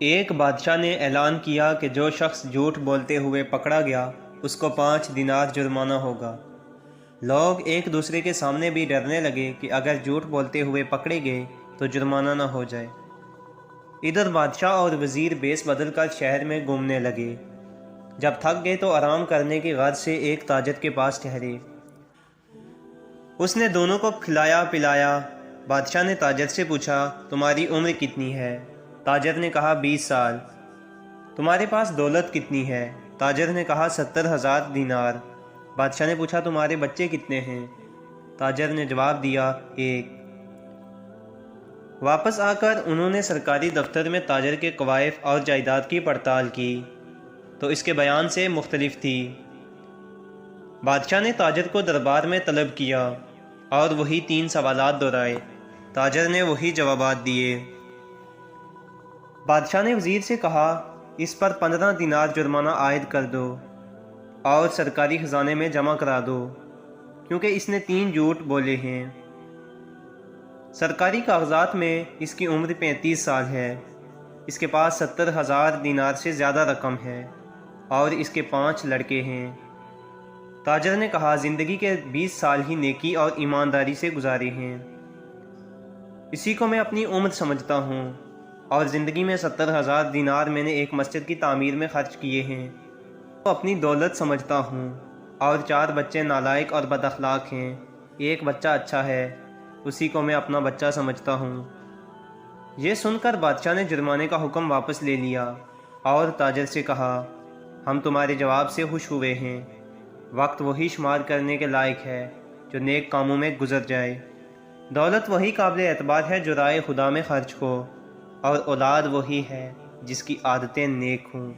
ایک بادشاہ نے اعلان کیا کہ جو شخص جھوٹ بولتے ہوئے پکڑا گیا اس کو 5 دینار جرمانہ ہوگا۔ لوگ ایک دوسرے کے سامنے بھی ڈرنے لگے کہ اگر جھوٹ بولتے ہوئے پکڑے گئے تو جرمانہ نہ ہو جائے۔ ادھر بادشاہ اور وزیر بیس بدل کر شہر میں گھومنے لگے۔ جب تھک گئے تو آرام کرنے کی غرض سے ایک تاجر کے پاس ٹھہرے۔ اس نے دونوں کو کھلایا پلایا۔ بادشاہ نے تاجر سے پوچھا، تمہاری عمر کتنی ہے؟ تاجر نے کہا 20 سال۔ تمہارے پاس دولت کتنی ہے؟ تاجر نے کہا 70,000 دینار۔ بادشاہ نے پوچھا تمہارے بچے کتنے ہیں؟ تاجر نے جواب دیا 1۔ واپس آ کر انہوں نے سرکاری دفتر میں تاجر کے کوائف اور جائیداد کی پڑتال کی تو اس کے بیان سے مختلف تھی۔ بادشاہ نے تاجر کو دربار میں طلب کیا اور وہی 3 سوالات دہرائے۔ تاجر نے وہی جوابات دیے۔ بادشاہ نے وزیر سے کہا، اس پر 15 دینار جرمانہ عائد کر دو اور سرکاری خزانے میں جمع کرا دو، کیونکہ اس نے 3 جھوٹ بولے ہیں۔ سرکاری کاغذات میں اس کی عمر 35 سال ہے، اس کے پاس 70,000 دینار سے زیادہ رقم ہے اور اس کے 5 لڑکے ہیں۔ تاجر نے کہا، زندگی کے 20 سال ہی نیکی اور ایمانداری سے گزارے ہیں، اسی کو میں اپنی عمر سمجھتا ہوں، اور زندگی میں 70,000 دینار میں نے ایک مسجد کی تعمیر میں خرچ کیے ہیں، تو اپنی دولت سمجھتا ہوں، اور 4 بچے نالائق اور بد اخلاق ہیں، ایک بچہ اچھا ہے، اسی کو میں اپنا بچہ سمجھتا ہوں۔ یہ سن کر بادشاہ نے جرمانے کا حکم واپس لے لیا اور تاجر سے کہا، ہم تمہارے جواب سے خوش ہوئے ہیں، وقت وہی شمار کرنے کے لائق ہے جو نیک کاموں میں گزر جائے، دولت وہی قابل اعتبار ہے جو رائے خدا میں خرچ ہو، اور اولاد وہی ہے جس کی عادتیں نیک ہوں۔